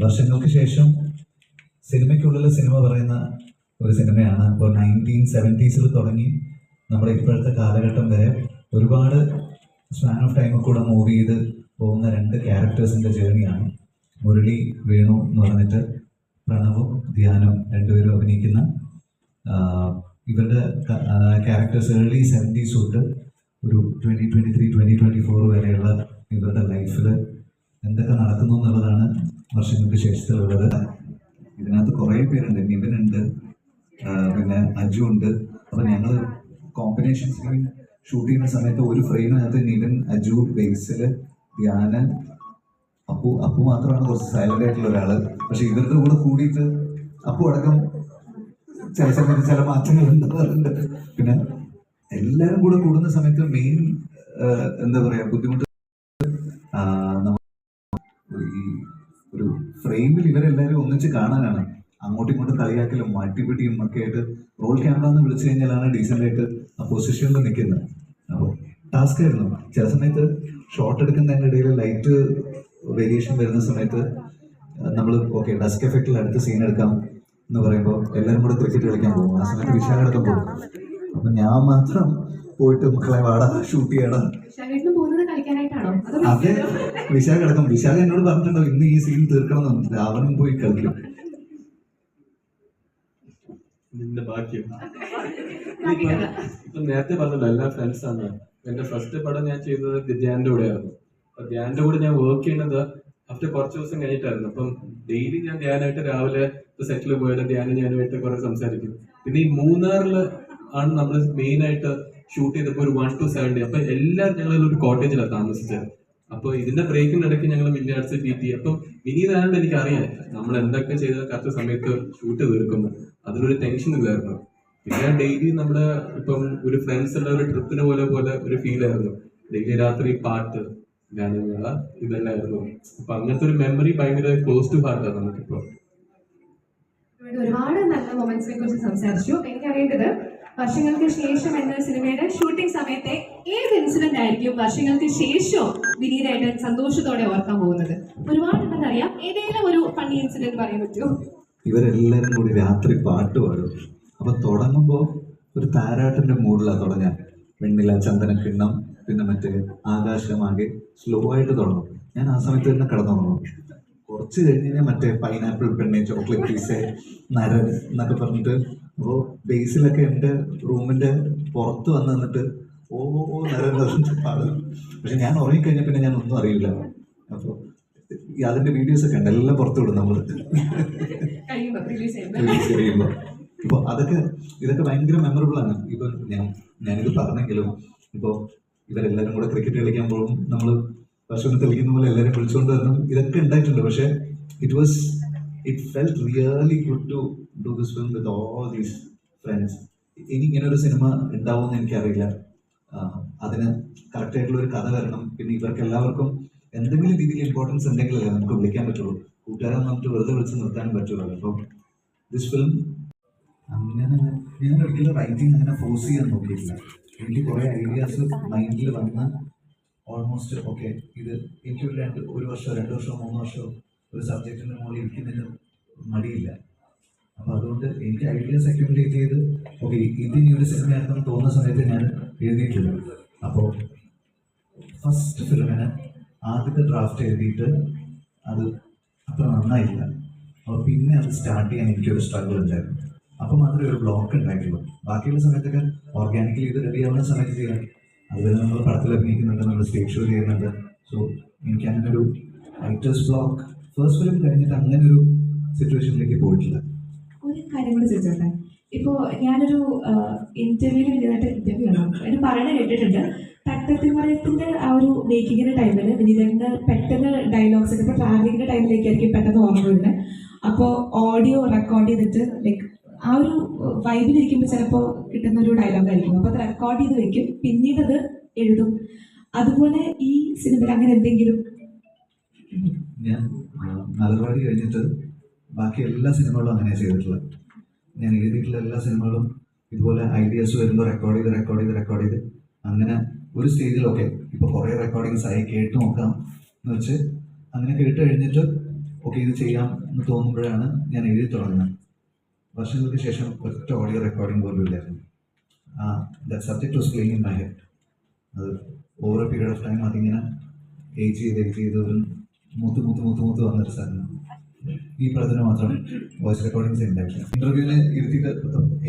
വർഷങ്ങൾക്ക് ശേഷം സിനിമയ്ക്കുള്ളിൽ സിനിമ പറയുന്ന ഒരു സിനിമയാണ്. ഇപ്പോൾ 1970s തുടങ്ങി നമ്മുടെ ഇപ്പോഴത്തെ കാലഘട്ടം വരെ ഒരുപാട് സ്പാൻ ഓഫ് ടൈമിൽ കൂടെ മൂവ് ചെയ്ത് പോകുന്ന രണ്ട് ക്യാരക്ടേഴ്സിൻ്റെ ജേണിയാണ്. മുരളി വേണു എന്ന് പറഞ്ഞിട്ട് പ്രണവും ധ്യാനും രണ്ടുപേരും അഭിനയിക്കുന്ന ഇവരുടെ ക്യാരക്ടേഴ്സ് ഏർലി 70s തൊട്ട് ഒരു 2023-2024 വരെയുള്ള ഇവരുടെ ലൈഫിൽ എന്തൊക്കെ നടക്കുന്നു എന്നുള്ളതാണ് വർഷങ്ങൾക്ക് ശേഷത്തിലുള്ളത്. ഇതിനകത്ത് കുറേ പേരുണ്ട്. നിവിനുണ്ട്, പിന്നെ അജു ഉണ്ട്. അപ്പം ഞങ്ങൾ കോമ്പിനേഷൻ സീൻ ഷൂട്ട് ചെയ്യുന്ന സമയത്ത് ഒരു ഫ്രെയിമിനകത്ത് നിവിൻ, അജു, ബേസിൽ, ധ്യാന്, അപ്പു മാത്രമാണ് കുറച്ച് സൈലന്റ് ആയിട്ടുള്ള ഒരാള്. പക്ഷെ ഇവരുടെ കൂടെ കൂടിയിട്ട് അപ്പു അടക്കം ചില സമയത്ത് ചില മാറ്റങ്ങൾ ഉണ്ടാകാറുണ്ട്. പിന്നെ എല്ലാവരും കൂടെ കൂടുന്ന സമയത്ത് മെയിൻ എന്താ പറയാ ബുദ്ധിമുട്ട് ഈ ഒരു ഫ്രെയിമിൽ ഇവരെല്ലാവരും ഒന്നിച്ച് കാണാനാണ്. അങ്ങോട്ടും ഇങ്ങോട്ടും കളിയാക്കലും മാറ്റിപ്പിടിയും ഒക്കെ ആയിട്ട് റോൾ ക്യാമറ എന്ന് വിളിച്ചു കഴിഞ്ഞാലാണ് ഡീസൻ്റ് ആയിട്ട് ആ പൊസിഷനിൽ നിൽക്കുന്നത്. അപ്പോൾ ടാസ്ക് ആയിരുന്നു. ചില സമയത്ത് ഷോട്ട് എടുക്കുന്നതിൻ്റെ ഇടയിൽ ലൈറ്റ് വേരിയേഷൻ വരുന്ന സമയത്ത് നമ്മൾ ഓക്കെ ഡസ്ക് എഫക്റ്റിൽ അടുത്ത സീൻ എടുക്കാം എന്ന് പറയുമ്പോൾ എല്ലാവരും കൂടെ ക്രിക്കറ്റ് കളിക്കാൻ പോകും. ആ സമയത്ത് വിശാഖടക്കം പോകും. അപ്പം ഞാൻ മാത്രം പോയിട്ട് മക്കളെ വാടാ ഷൂട്ട് ചെയ്യണം. അതെ, വിശാഖടക്കം. വിശാഖ എന്നോട് പറഞ്ഞിട്ടുണ്ടോ ഇന്ന് ഈ സീൻ തീർക്കണം എന്ന്. രാവണൻ പോയി കളിക്കും. നിന്റെ ഭാഗ്യം. ഇപ്പൊ നേരത്തെ പറഞ്ഞല്ലോ എല്ലാ ഫ്രണ്ട്സ് ആണ്. എന്റെ ഫസ്റ്റ് പടം ഞാൻ ചെയ്തത് ധ്യാന്റെ കൂടെ ആയിരുന്നു. അപ്പൊ ധ്യാന്റെ കൂടെ ഞാൻ വർക്ക് ചെയ്യുന്നത് ആഫ്റ്റർ കുറച്ച് ദിവസം കഴിഞ്ഞിട്ടായിരുന്നു. അപ്പം ഡെയിലി ഞാൻ ധ്യാനായിട്ട് രാവിലെ സെറ്റിൽ പോയാലും ധ്യാനം ഞാനുമായിട്ട് കുറെ സംസാരിക്കും. പിന്നെ ഈ മൂന്നാറിൽ ആണ് നമ്മൾ മെയിൻ ആയിട്ട് ഷൂട്ട് ചെയ്തപ്പോൾ ഒരു 1 to 7 day. അപ്പൊ എല്ലാവരും ഞങ്ങൾ ഒരു കോട്ടേജിലാണ് താമസിച്ചത്. അപ്പൊ ഇതിന്റെ ബ്രേക്കിന്റെ ഇടയ്ക്ക് ഞങ്ങൾ മിനി ആർട്സ് ടി അപ്പം വിനീതാണ്ട് എനിക്ക് അറിയാം നമ്മൾ എന്തൊക്കെ ചെയ്ത കറക്റ്റ് സമയത്ത് ഷൂട്ട് തീർക്കുന്നു. അതിനൊരു ടെൻഷൻ ഇല്ലായിരുന്നു. പിന്നെ ഡെയിലി നമ്മുടെ ഇപ്പം ഒരു ഫ്രണ്ട്സിന്റെ ഒരു ട്രിപ്പിന് പോലെ ഒരു ഫീൽ ആയിരുന്നു. ഡെയിലി രാത്രി പാട്ട്, ഗാനമേള, ഇതെല്ലായിരുന്നു. അപ്പൊ അങ്ങനത്തെ ഒരു മെമ്മറി ഭയങ്കര ക്ലോസ് ടു ഹാർട്ടാണ് നമുക്കിപ്പോ. ഒരുപാട് നല്ല മൊമെന്റ്സിനെ കുറിച്ച് സംസാരിച്ചു. എനിക്കറിയേണ്ടത് വർഷങ്ങൾക്ക് ശേഷം എന്ന സിനിമയുടെ ഷൂട്ടിംഗ് സമയത്തെ ഏത് ഇൻസിഡന്റ് ആയിരിക്കും വർഷങ്ങൾക്ക് ശേഷം വിനീതായിട്ട് സന്തോഷത്തോടെ ഓർക്കാൻ പോകുന്നത്? ഒരുപാടുണ്ടെന്ന് അറിയാം. ഏതെങ്കിലും ഒരു ഫണ്ണി ഇൻസിഡന്റ് പറയാൻ പറ്റുമോ? ഇവരെല്ലാരും കൂടി രാത്രി പാട്ട് പാടും. അപ്പൊ തുടങ്ങുമ്പോൾ ഒരു താരാട്ടിന്റെ മൂഡിലാണ് തുടങ്ങാൻ. വെണ്ണില, ചന്ദനക്കിണ്ണം, പിന്നെ മറ്റേ ആകാശമാകെ സ്ലോ ആയിട്ട് തുടങ്ങും. ഞാൻ ആ സമയത്ത് തന്നെ കിടന്നുറങ്ങും. കുറച്ച് കഴിഞ്ഞ് കഴിഞ്ഞാൽ മറ്റേ പൈനാപ്പിൾ പെണ്ണെ, ചോക്ലേറ്റ് പീസ്, നരൻ എന്നൊക്കെ പറഞ്ഞിട്ട് അപ്പോൾ ബേസിലൊക്കെ എൻ്റെ റൂമിൻ്റെ പുറത്ത് വന്ന് നിന്നിട്ട് ഓ നരൻ പറഞ്ഞിട്ട് പാടും. പക്ഷെ ഞാൻ ഉറങ്ങിക്കഴിഞ്ഞാൽ പിന്നെ ഞാൻ ഒന്നും അറിയില്ല. അപ്പോൾ അതിൻ്റെ വീഡിയോസ് ഒക്കെ ഉണ്ട്, എല്ലാം പുറത്തു വിടും നമ്മൾ കഴിയുമ്പോൾ. ഇപ്പോൾ ഇതൊക്കെ ഭയങ്കര മെമ്മറബിൾ ആണ്. ഇപ്പം ഞാനിത് പറഞ്ഞെങ്കിലും ഇപ്പോൾ ഇവരെല്ലാവരും കൂടെ ക്രിക്കറ്റ് കളിക്കാൻ പോകും. നമ്മൾ പശുവിനെ തെളിക്കുന്ന പോലെ എല്ലാവരും വിളിച്ചുകൊണ്ട് വരണം. ഇതൊക്കെ ഉണ്ടായിട്ടുണ്ട്. പക്ഷേ it felt really good to do this film with all these friends. ഇനി ഇങ്ങനെ ഒരു സിനിമ ഉണ്ടാവുമെന്ന് എനിക്കറിയില്ല. അതിന് കറക്റ്റായിട്ടുള്ള ഒരു കഥ വരണം. പിന്നെ ഇവർക്ക് എല്ലാവർക്കും എന്തെങ്കിലും രീതിയിൽ ഇമ്പോർട്ടൻസ് ഉണ്ടെങ്കിലല്ലേ നമുക്ക് വിളിക്കാൻ പറ്റുള്ളൂ. കൂട്ടുകാരെന്ന് പറഞ്ഞിട്ട് വെറുതെ വിളിച്ച് നിർത്താനും പറ്റുള്ളൂ. അപ്പം ദിസ് ഫിലിം അങ്ങനെ ഞാൻ ഒരിക്കലും റൈറ്റിംഗ് അങ്ങനെ ഫോഴ്സ് ചെയ്യാൻ നോക്കിയിട്ടില്ല. എനിക്ക് കുറേ ഐഡിയാസ് മൈൻഡിൽ വന്ന് ഓൾമോസ്റ്റ് ഓക്കെ ഇത് എനിക്കൊരു 1 വർഷമോ 2 വർഷമോ 3 വർഷമോ ഒരു സബ്ജക്റ്റിൻ്റെ മുകളിൽ ഇരിക്കുന്നതിന് മടിയില്ല. അപ്പോൾ അതുകൊണ്ട് എനിക്ക് ഐഡിയാസ് അക്യുമുലേറ്റ് ചെയ്ത് ഓക്കെ ഇതിനി ഒരു സിനിമയാക്കാൻ തോന്നുന്ന സമയത്ത് ഞാൻ എഴുതിയിട്ടില്ല. അപ്പോൾ ഫസ്റ്റ് ഫിലിമിന് ആദ്യത്തെ ഡ്രാഫ്റ്റ് എഴുതിയിട്ട് അത് അത്ര നന്നായില്ല. അപ്പോൾ പിന്നെ അത് സ്റ്റാർട്ട് ചെയ്യാൻ എനിക്കൊരു സ്ട്രഗിൾ ഉണ്ടായിരുന്നു. അപ്പോൾ മാത്രമേ ഒരു ബ്ലോക്ക് ഉണ്ടായിട്ടുള്ളൂ. ബാക്കിയുള്ള സമയത്തൊക്കെ ഓർഗാനിക്കലി ഇത് റെഡി ആവുന്ന സമയത്ത് ചെയ്യാം. അതുപോലെ നമ്മൾ പടത്തിൽ അഭിനയിക്കുന്നുണ്ട്, നമ്മൾ സ്റ്റേജ് ഷോ ചെയ്യുന്നുണ്ട്. സോ എനിക്ക് അങ്ങനെ ഒരു റൈറ്റേഴ്സ് ബ്ലോക്ക് ഫസ്റ്റ് ഫിലിം കഴിഞ്ഞിട്ട് അങ്ങനെ ഒരു സിറ്റുവേഷനിലേക്ക് പോയിട്ടില്ല. ഒരു കാര്യം കൂടി ചോദിച്ചോട്ടെ. ഇപ്പോൾ ഞാനൊരു ഇന്റർവ്യൂവിൽ വിനീതായിട്ട് ഇന്റർവ്യൂ ആണ് അതിന് പറയണ കേട്ടിട്ടുണ്ട്. തട്ടത്തിമറയത്തിൻ്റെ ആ ഒരു മേക്കിങ്ങിൻ്റെ ടൈമിൽ വിനീതൻ്റെ പെട്ടെന്ന് ഡയലോഗ്സ് ഒക്കെ ഇപ്പോൾ ട്രാവലിങ്ങിൻ്റെ ടൈമിലേക്കായിരിക്കും പെട്ടെന്ന് ഓർമ്മ വരുന്നത്. അപ്പോൾ ഓഡിയോ റെക്കോർഡ് ചെയ്തിട്ട് ലൈക്ക് ആ ഒരു വൈബിലിരിക്കുമ്പോൾ ചിലപ്പോൾ കിട്ടുന്ന ഒരു ഡയലോഗായിരിക്കും. അപ്പോൾ അത് റെക്കോർഡ് ചെയ്ത് വെക്കും, പിന്നീട് അത് എഴുതും. അതുപോലെ ഈ സിനിമയിൽ അങ്ങനെ എന്തെങ്കിലും? ഞാൻ മലർവാടി കഴിഞ്ഞിട്ട് ബാക്കി എല്ലാ സിനിമകളും അങ്ങനെ ചെയ്തിട്ടുള്ളത്. ഞാൻ എഴുതിയിട്ടുള്ള എല്ലാ സിനിമകളും ഇതുപോലെ ഐഡിയാസ് വരുമ്പോൾ റെക്കോർഡ് ചെയ്ത് അങ്ങനെ ഒരു സ്റ്റേജിലൊക്കെ ഇപ്പോൾ കുറേ റെക്കോർഡിങ്സ് ആയി കേട്ട് നോക്കാം എന്ന് വെച്ച് അങ്ങനെ കേട്ട് കഴിഞ്ഞിട്ട് ഓക്കെ ഇത് ചെയ്യാം എന്ന് തോന്നുമ്പോഴാണ് ഞാൻ എഴുതി തുടങ്ങുന്നത്. വർഷങ്ങൾക്ക് ശേഷം ഒറ്റ ഓഡിയോ റെക്കോർഡിംഗ് പോലും ഇല്ലായിരുന്നു. That subject was playing in my head. അത് over a period of time അതിങ്ങനെ ഏജ് ചെയ്ത് ഒരു മൂത്ത് വന്നൊരു സാധനം. ഈ പടത്തിന് മാത്രം വോയിസ് റെക്കോർഡിങ്സ് ഉണ്ടായിട്ടില്ല. ഇന്റർവ്യൂവിന് ഇരുത്തിയിട്ട്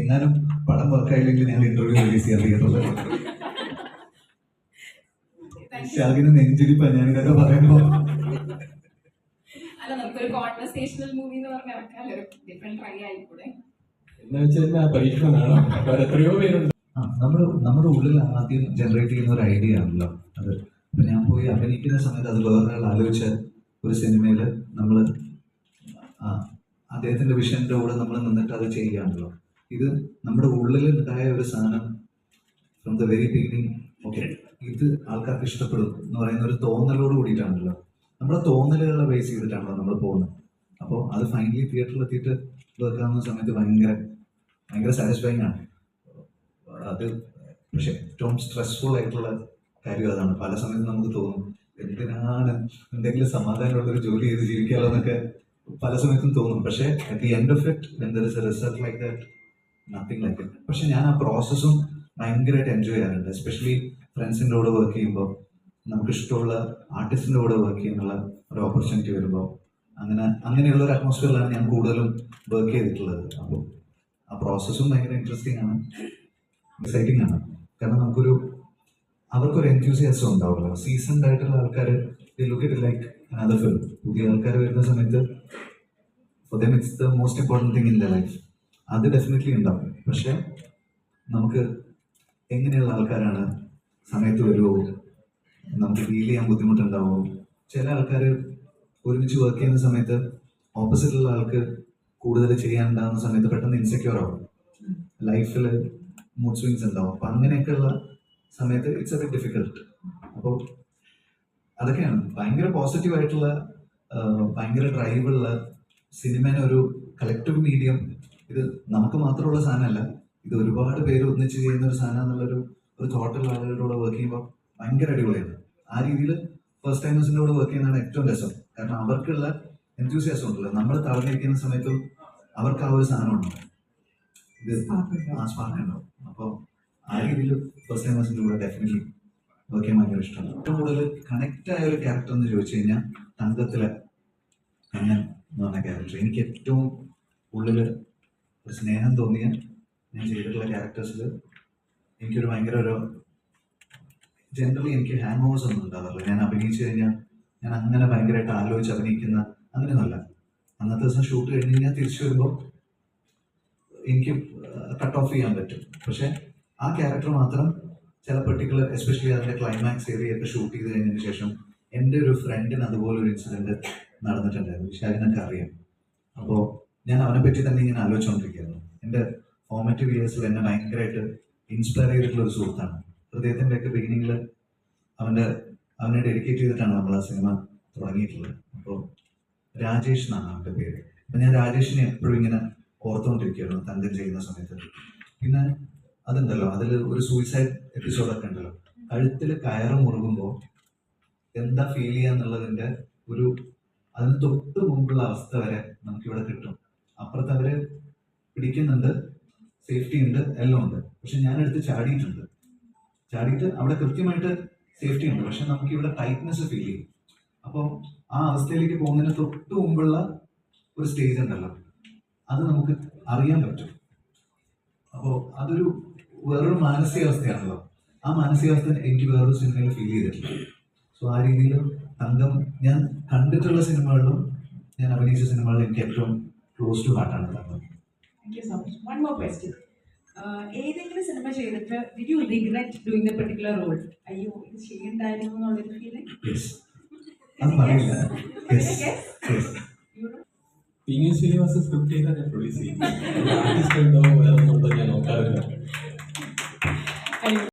എങ്ങാനും പടം വർക്കായില്ലെങ്കിൽ ഞാൻ ഇന്റർവ്യൂ റിലീസ് ചെയ്യാൻ ചെയ്യാറുള്ളത്. ഷാഗിന് നെഞ്ചിരിപ്പാണ് ഞാൻ ഇതൊക്കെ പറയുമ്പോൾ. അല്ല, നമുക്കൊരു കോൺവെർസേഷണൽ മൂവി എന്ന് പറഞ്ഞാൽ ഇറക്കാമല്ലോ, ഒരു ഡിഫറെന്റ് ട്രൈ ആയിക്കൂടെ? എന്ന് വെച്ചാൽ പരീക്ഷണമാണ്. എത്രയോ പേരുണ്ട്. നമ്മുടെ ഉള്ളിൽ ആദ്യം ജനറേറ്റ് ചെയ്യുന്ന ഒരു ഐഡിയ ആണല്ലോ അത്. ഇപ്പം ഞാൻ പോയി അഭിനയിക്കുന്ന സമയത്ത് അത് വേറൊരാൾ ആലോചിച്ച ഒരു സിനിമയിൽ നമ്മൾ അദ്ദേഹത്തിൻ്റെ വിഷൻ്റെ കൂടെ നമ്മൾ നിന്നിട്ട് അത് ചെയ്യുകയാണല്ലോ. ഇത് നമ്മുടെ ഉള്ളിൽ ഉണ്ടായ ഒരു സാധനം from the very beginning. Okay, ഇത് ആൾക്കാർക്ക് ഇഷ്ടപ്പെടും എന്ന് പറയുന്ന ഒരു തോന്നലോട് കൂടിയിട്ടാണല്ലോ, നമ്മുടെ തോന്നലുകളെ ബേസ് ചെയ്തിട്ടാണല്ലോ നമ്മൾ പോകുന്നത്. അപ്പോൾ അത് ഫൈനലി തിയേറ്ററിൽ എത്തിയിട്ട് വെക്കാവുന്ന സമയത്ത് ഭയങ്കര സാറ്റിസ്ഫൈങ് ആണ് അത്. പക്ഷെ ഏറ്റവും സ്ട്രെസ്ഫുൾ ആയിട്ടുള്ള കാര്യം അതാണ്. പല സമയത്തും നമുക്ക് തോന്നും എന്തിനാണ് എന്തെങ്കിലും സമാധാനമുള്ളൊരു ജോലി ചെയ്ത് ജീവിക്കാമല്ലോ എന്നൊക്കെ പല സമയത്തും തോന്നും. പക്ഷേ at the end of it when there is A result like that, nothing like it. പക്ഷെ ഞാൻ ആ പ്രോസസ്സും ഭയങ്കരമായിട്ട് എൻജോയ് ചെയ്യാറുണ്ട്. എസ്പെഷ്യലി ഫ്രണ്ട്സിൻ്റെ കൂടെ വർക്ക് ചെയ്യുമ്പോൾ, നമുക്ക് ഇഷ്ടമുള്ള ആർട്ടിസ്റ്റിൻ്റെ കൂടെ വർക്ക് ചെയ്യാനുള്ള ഒരു ഓപ്പർച്യൂണിറ്റി വരുമ്പോൾ, അങ്ങനെയുള്ള ഒരു അറ്റ്മോസ്ഫിയറിലാണ് ഞാൻ കൂടുതലും വർക്ക് ചെയ്തിട്ടുള്ളത്. അപ്പോൾ ആ പ്രോസസ്സും ഭയങ്കര ഇൻട്രസ്റ്റിംഗ് ആണ്, എക്സൈറ്റിംഗ് ആണ്. കാരണം അവർക്കൊരു എൻത്യൂസിയാസം ഉണ്ടാവുമല്ലോ. സീസൺഡ് ആയിട്ടുള്ള ആൾക്കാർ look it like another film. പുതിയ ആൾക്കാർ വരുന്ന സമയത്ത് for them it's the most important thing in the life. അത് ഡെഫിനറ്റ്ലി ഉണ്ടാവും. പക്ഷെ നമുക്ക് എങ്ങനെയുള്ള ആൾക്കാരാണ്, സമയത്ത് വരുമോ, നമുക്ക് ഫീൽ ചെയ്യാൻ ബുദ്ധിമുട്ടുണ്ടാവുമോ? ചില ആൾക്കാർ ഒരുമിച്ച് വർക്ക് ചെയ്യുന്ന സമയത്ത് ഓപ്പോസിറ്റുള്ള ആൾക്ക് കൂടുതൽ ചെയ്യാനുണ്ടാകുന്ന സമയത്ത് പെട്ടെന്ന് ഇൻസെക്യൂർ ആവും, ലൈഫിൽ മൂഡ് സ്വിങ്സ് ഉണ്ടാവും. അപ്പം അങ്ങനെയൊക്കെയുള്ള സമയത്ത് ഇറ്റ്സ് എ ബിറ്റ് ഡിഫിക്കൽട്ട്. അപ്പോൾ അതൊക്കെയാണ് ഭയങ്കര പോസിറ്റീവായിട്ടുള്ള, ഭയങ്കര ഡ്രൈവുള്ള സിനിമേനെ ഒരു കളക്റ്റീവ് മീഡിയം. ഇത് നമുക്ക് മാത്രമുള്ള സാധനമല്ല, ഇത് ഒരുപാട് പേര് ഒന്നിച്ച് ചെയ്യുന്ന ഒരു സാധനം എന്നുള്ളൊരു തോട്ടുള്ള ആളുകളുടെ വർക്ക് ചെയ്യുമ്പോൾ ഭയങ്കര അടിപൊളിയാണ്. ആ രീതിയിൽ ഫസ്റ്റ് ടൈമേഴ്സിൻ്റെ കൂടെ വർക്ക് ചെയ്യുന്നതാണ് ഏറ്റവും രസം. കാരണം അവർക്കുള്ള എൻത്യൂസിയാസം ഉണ്ടല്ലോ, നമ്മൾ തളർന്നിരിക്കുന്ന സമയത്തും അവർക്ക് ആ ഒരു സാധനം ഉണ്ടാവും, ഇത് ആ സ്പാർക്ക് ഉണ്ടാവും. അപ്പോൾ ആ രീതിയിൽ ഫസ്റ്റ് ടൈമേഴ്സിൻ്റെ കൂടെ ഡെഫിനറ്റ്ലി വർക്ക് ചെയ്യാൻ ഭയങ്കര ഇഷ്ടമാണ്. ഏറ്റവും കൂടുതൽ കണക്റ്റ് ആയ ഒരു ക്യാരക്ടർ എന്ന് ചോദിച്ചു കഴിഞ്ഞാൽ തങ്കത്തിലെ കണ്ണൻ എന്ന് പറഞ്ഞ ക്യാരക്ടർ. എനിക്ക് ഏറ്റവും ഉള്ളിൽ ഒരു സ്നേഹം തോന്നിയ ഞാൻ ചെയ്തിട്ടുള്ള ക്യാരക്ടേഴ്സിൽ എനിക്കൊരു ഭയങ്കര ജനറലി എനിക്ക് ഹാങ് ഓവേഴ്സ് ഒന്നും ഉണ്ടാവില്ല. ഞാൻ അഭിനയിച്ചു കഴിഞ്ഞാൽ ഞാൻ അങ്ങനെ ഭയങ്കരമായിട്ട് ആലോചിച്ച് അഭിനയിക്കുന്ന അങ്ങനെയൊന്നുമല്ല. അന്നത്തെ ദിവസം ഷൂട്ട് കഴിഞ്ഞ് കഴിഞ്ഞാൽ തിരിച്ചു വരുമ്പോൾ എനിക്ക് കട്ട് ഓഫ് ചെയ്യാൻ പറ്റും. പക്ഷെ ആ ക്യാരക്ടർ മാത്രം ചില പെർട്ടിക്കുലർ, എസ്പെഷ്യലി അതിൻ്റെ ക്ലൈമാക്സ് ഏരിയയൊക്കെ ഷൂട്ട് ചെയ്ത് കഴിഞ്ഞതിന് ശേഷം എൻ്റെ ഒരു ഫ്രണ്ടിന് അതുപോലൊരു ഇൻസിഡൻറ്റ് നടന്നിട്ടുണ്ടായിരുന്നു. വിശാലിനൊക്കെ അറിയാം. അപ്പോൾ ഞാൻ അവനെ പറ്റി തന്നെ ഇങ്ങനെ ആലോചിച്ചുകൊണ്ടിരിക്കുകയായിരുന്നു. എൻ്റെ ഫോർമാറ്റീവ് ഇയേഴ്സിൽ എന്നെ ഭയങ്കരമായിട്ട് ഇൻസ്പയർ ചെയ്തിട്ടുള്ള ഒരു സുഹൃത്താണ്. ഹൃദയത്തിൻ്റെ ഒക്കെ ബിഗിനിങ്ങിൽ അവനെ ഡെഡിക്കേറ്റ് ചെയ്തിട്ടാണ് നമ്മൾ ആ സിനിമ തുടങ്ങിയിട്ടുള്ളത്. അപ്പോൾ രാജേഷ് എന്നാണ് അവൻ്റെ പേര്. അപ്പം ഞാൻ രാജേഷിനെ എപ്പോഴും ഇങ്ങനെ ഓർത്തുകൊണ്ടിരിക്കുകയായിരുന്നു തങ്കം ചെയ്യുന്ന സമയത്ത്. പിന്നെ അതുണ്ടല്ലോ, അതിൽ ഒരു സൂയിസൈഡ് എപ്പിസോഡൊക്കെ ഉണ്ടല്ലോ, കഴുത്തിൽ കയറ് മുറുകുമ്പോൾ എന്താ ഫീൽ ചെയ്യാന്നുള്ളതിൻ്റെ അതിന് തൊട്ട് മുമ്പുള്ള അവസ്ഥ വരെ നമുക്കിവിടെ കിട്ടും. അപ്പുറത്ത് അവർ പിടിക്കുന്നുണ്ട്, സേഫ്റ്റി ഉണ്ട്, എല്ലാം ഉണ്ട്. പക്ഷെ ഞാനെടുത്ത് ചാടിയിട്ട് അവിടെ കൃത്യമായിട്ട് സേഫ്റ്റി ഉണ്ട്, പക്ഷെ നമുക്കിവിടെ ടൈറ്റ്നെസ് ഫീൽ ചെയ്യും. അപ്പോൾ ആ അവസ്ഥയിലേക്ക് പോകുന്നതിന് തൊട്ട് മുമ്പുള്ള ഒരു സ്റ്റേജ് ഉണ്ടല്ലോ, അത് നമുക്ക് അറിയാൻ പറ്റും. അപ്പോൾ അതൊരു വേറൊരു മാനസികാവസ്ഥയാണല്ലോ. ആ മാനസികാവസ്ഥ എനിക്ക് വേറൊരു സിനിമയിൽ ഫീൽ ചെയ്തിട്ടില്ല. സോ ആ രീതിയിൽ തങ്കം ഞാൻ കണ്ടിട്ടുള്ള സിനിമകളിലും ഞാൻ അഭിനയിച്ച സിനിമകളിലും എനിക്ക് ഏറ്റവും ക്ലോസ് ടു ഹാർട്ടാണ് Thankam. Thank you so much. One more question. ഏതെങ്കിലും സിനിമ ചെയ്തിട്ട് did you regret doing a particular role? അയ്യോ ഇത് ചെയ്യണ്ടായിരുന്നു എന്നുള്ളൊരു ഫീലിംഗ്? അത് പറയില്ല. ശ്രീനിവാസ സ്ക്രിപ്റ്റ് ചെയ്താൽ ഞാൻ പ്രൊഡ്യൂസ് ചെയ്യും. ആർട്ടിസ്റ്റ് ഉണ്ടോ വേറെ ഒന്നും ഞാൻ നോക്കാറില്ല.